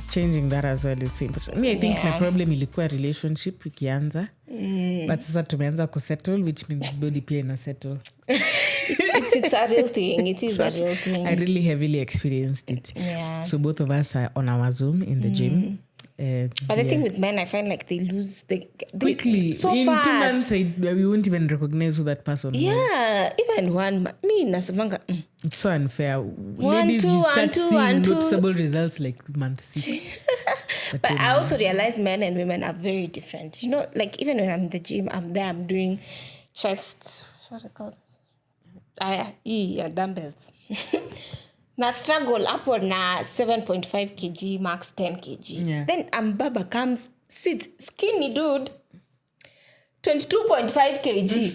changing that as well is so important. Me, I think my problem ilikuwa relationship ikianza. But sasa tumeanza kusettle, which means body pia ina settle. It's a real thing. It is a real thing. I really heavily experienced it. Yeah. So both of us are on our Zoom in the gym. But the thing with men, I find like they lose quickly. So in fast. 2 months, we won't even recognize who that person was. Yeah, even 1 month. Me, nasamanga. It's so unfair. Ladies, you start seeing noticeable results like month 6. But I also realize men and women are very different. You know, like even when I'm in the gym, I'm there, I'm doing chest. What's it called? Dumbbells. Na struggle upward na 7.5 kg, max 10 kg. Yeah. Then Baba comes, sits, skinny dude, 22.5 kg.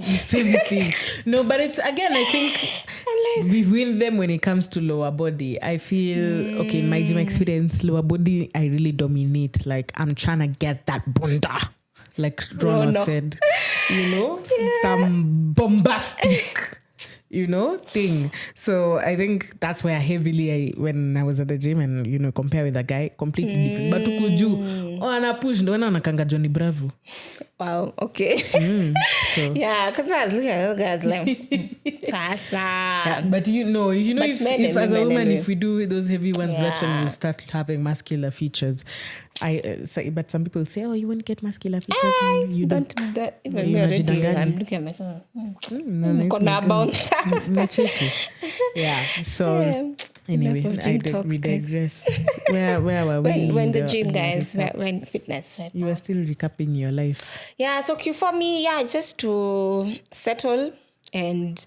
Same thing. No, but it's, again, I think we win them when it comes to lower body. I feel, okay, in my gym experience, lower body, I really dominate. Like, I'm trying to get that bunda. Like Rona said, you know, some bombastic, you know, thing. So I think that's where when I was at the gym and, you know, compare with a guy, completely different. But tukuju, ana push, ndo wana nakanga Johnny Bravo. Wow, okay. So. Yeah, because I was looking at guys like, Tasa. Yeah, but you know, if as a woman, if we do those heavy ones, that's when you start having muscular features. But some people say, oh, you won't get muscular features. You don't. That, even me already, I'm looking at myself. Yeah. So anyway, we digress. Where were we? When the gym, guys. When fitness. Right you now. are still recapping your life. Yeah. So Q for me, it's just to settle, and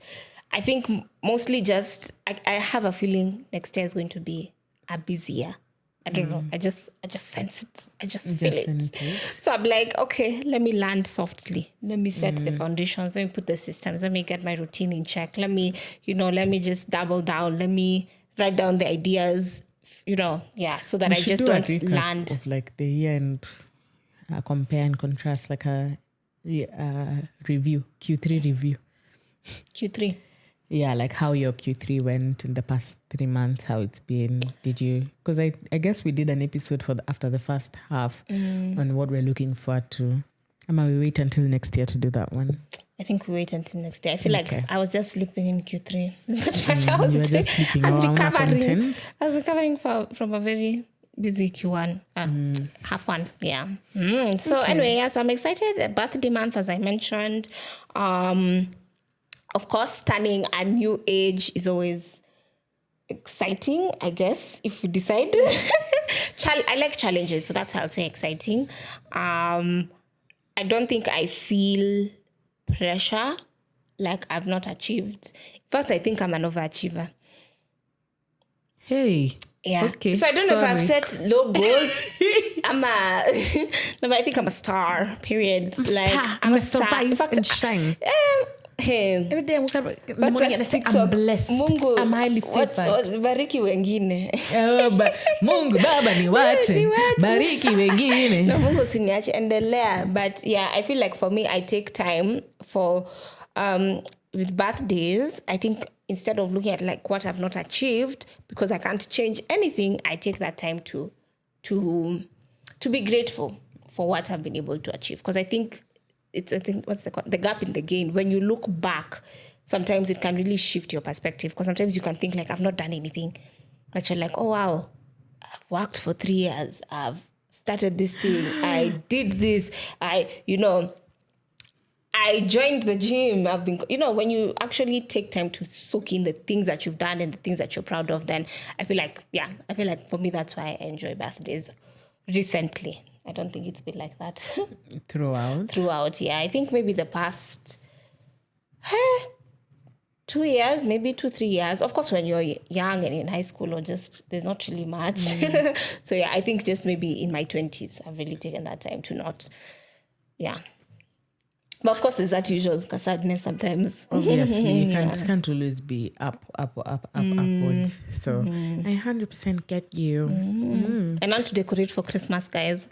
I think mostly just I have a feeling next year is going to be a busier. I don't know. I just sense it. I just feel it. So I'm like, okay, let me land softly. Let me set the foundations. Let me put the systems. Let me get my routine in check. Let me just double down. Let me write down the ideas, so that I just don't land. Of like the year and compare and contrast, like a review, Q3 review. Q3. Yeah, like how your Q3 went in the past 3 months, how it's been. Did you? Because I guess we did an episode after the first half on what we're looking forward to. We wait until next year to do that one? I think we wait until next year. I feel like I was just sleeping in Q3. That's what I was doing. Just sleeping. I was recovering from a very busy Q1, half one. Yeah. So anyway, so I'm excited. Birthday month, as I mentioned. Of course, turning a new age is always exciting, I guess, if you decide. I like challenges, so that's how I'll say exciting. I don't think I feel pressure like I've not achieved. In fact, I think I'm an overachiever. Hey. Yeah. Okay. So I don't know if I've set low goals. No, but I think I'm a star, period. I'm a star. In fact, and shine. Every day I'm blessed. Mungu, I'm highly favored. Bariki wengine. But Mungu baba ni wache. Bariki wengine. No, Mungu siniache endelea. But yeah, I feel like for me, I take time for with birthdays. I think instead of looking at like what I've not achieved, because I can't change anything, I take that time to be grateful for what I've been able to achieve. Because I think what's the gap in the gain. When you look back, sometimes it can really shift your perspective. Because sometimes you can think like, I've not done anything. But you're like, oh, wow, I've worked for 3 years. I've started this thing. I did this. I joined the gym. I've been, when you actually take time to soak in the things that you've done and the things that you're proud of, then I feel like for me, that's why I enjoy birthdays recently. I don't think it's been like that. Throughout, yeah. I think maybe the past 2 years, maybe 2-3 years. Of course, when you're young and in high school or just, there's not really much. So yeah, I think just maybe in my 20s, I've really taken that time to not, yeah. But of course, there's that usual sadness sometimes. Obviously, you can't always be upwards. So I 100% get you. I want to decorate for Christmas, guys.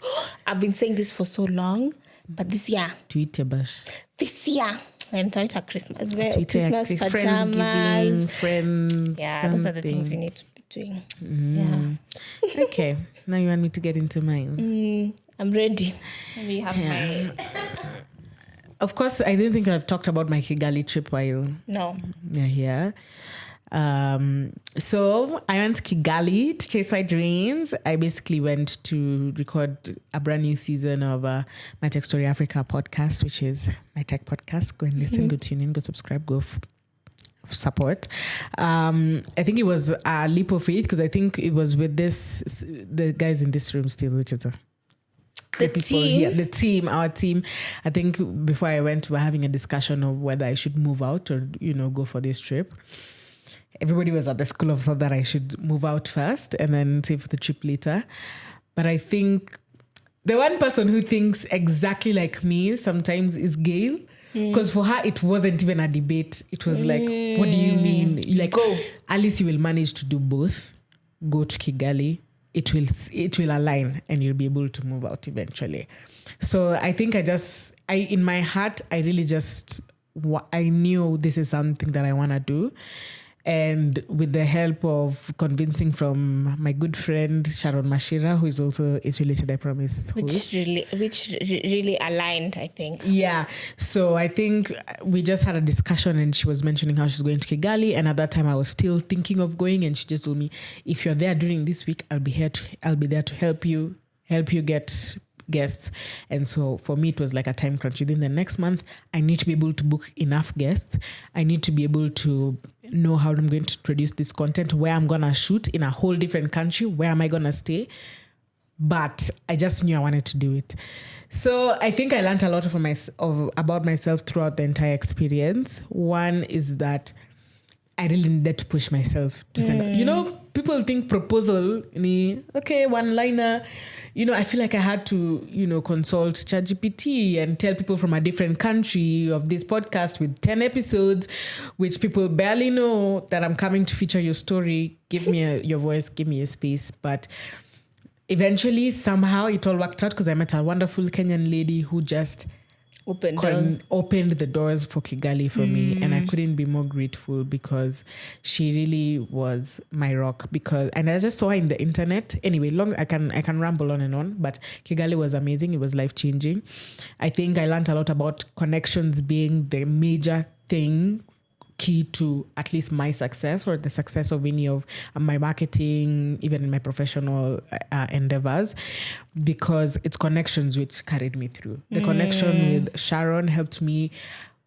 I've been saying this for so long, but this year. This year. I'm talking about Christmas pajamas. Friends. Yeah, those are the things we need doing. Yeah. Okay, now you want me to get into mine. I'm ready. Let me have my... Of course, I didn't think I've talked about my Kigali trip while you're here. So I went to Kigali to chase my dreams. I basically went to record a brand new season of my Tech Story Africa podcast, which is my tech podcast. Go and listen, go tune in, go subscribe, go support. I think it was a leap of faith because I think it was with the guys in this room still, which is our team. I think before I went, we were having a discussion of whether I should move out or, go for this trip. Everybody was at the school of thought that I should move out first and then save for the trip later. But I think the one person who thinks exactly like me sometimes is Gail. Because for her, it wasn't even a debate. It was like, what do you mean? Like, go. At least you will manage to do both. Go to Kigali. It will align and you'll be able to move out eventually. So I think in my heart, I really I knew this is something that I want to do. And with the help of convincing from my good friend Sharon Mashira, who is also It's Related, I Promise. Which really aligned, I think. Yeah. So I think we just had a discussion and she was mentioning how she's going to Kigali. And at that time I was still thinking of going and she just told me, if you're there during this week, I'll be there to help you get guests. And so for me, it was like a time crunch. Within the next month, I need to be able to book enough guests. I need to be able to know how I'm going to produce this content, where I'm going to shoot in a whole different country, where am I going to stay? But I just knew I wanted to do it. So I think I learned a lot about myself throughout the entire experience. One is that I really needed to push myself to send out. People think proposal, one-liner. I feel like I had to, consult ChatGPT and tell people from a different country of this podcast with 10 episodes, which people barely know that I'm coming to feature your story. Give me your voice, give me a space. But eventually, somehow, it all worked out because I met a wonderful Kenyan lady who just opened the doors for Kigali for me, and I couldn't be more grateful because she really was my rock. And I just saw her in the internet. Anyway, I can ramble on and on, but Kigali was amazing. It was life-changing. I think I learned a lot about connections being the major thing, key to at least my success or the success of any of my marketing, even in my professional endeavors, because it's connections which carried me through. The connection with Sharon helped me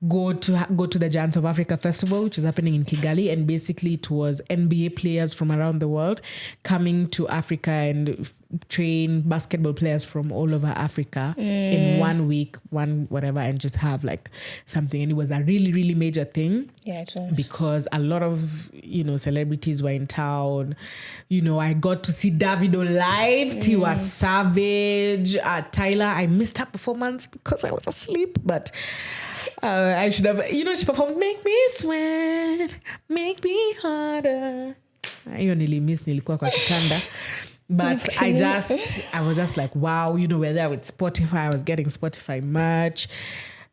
go to the Giants of Africa Festival, which is happening in Kigali, and basically it was NBA players from around the world coming to Africa and train basketball players from all over Africa in 1 week, whatever, and just have like something. And it was a really, really major thing. Yeah, it was. Because a lot of, celebrities were in town. I got to see Davido live, Tiwa Savage, Tyler. I missed her performance because I was asleep, but I should have, she performed Make Me Sweat, Make Me Harder. I only missed nilikuwa kwa kitanda. But I was just like, wow, we're there with Spotify. I was getting Spotify merch,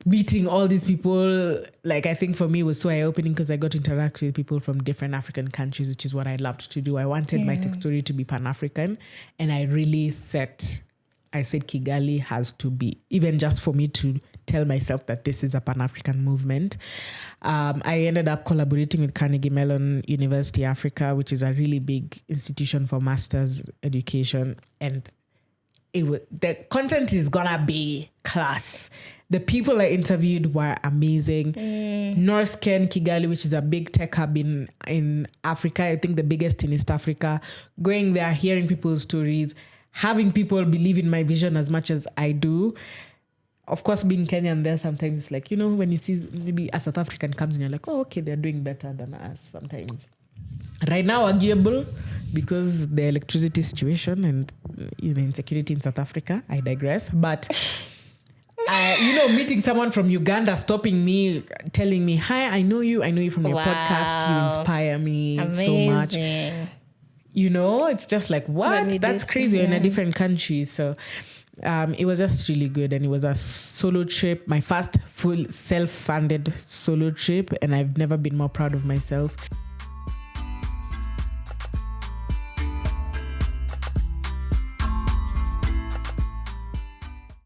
meeting all these people. Like, I think for me it was so eye-opening because I got to interact with people from different African countries, which is what I loved to do. I wanted my tech story to be Pan-African, and I really said Kigali has to be, even just for me to tell myself that this is a Pan-African movement. I ended up collaborating with Carnegie Mellon University Africa, which is a really big institution for master's education. And the content is gonna be class. The people I interviewed were amazing. Norsken Kigali, which is a big tech hub in Africa, I think the biggest in East Africa, going there, hearing people's stories, having people believe in my vision as much as I do. Of course, being Kenyan there, sometimes it's like, when you see maybe a South African comes and you're like, oh, okay, they're doing better than us sometimes. Right now, arguable because the electricity situation and, insecurity in South Africa. I digress. But, meeting someone from Uganda, stopping me, telling me, hi, I know you from your podcast. You inspire me so much. It's just like, what? That's crazy. You're in a different country. So it was just really good. And it was a solo trip, my first full self-funded solo trip. And I've never been more proud of myself.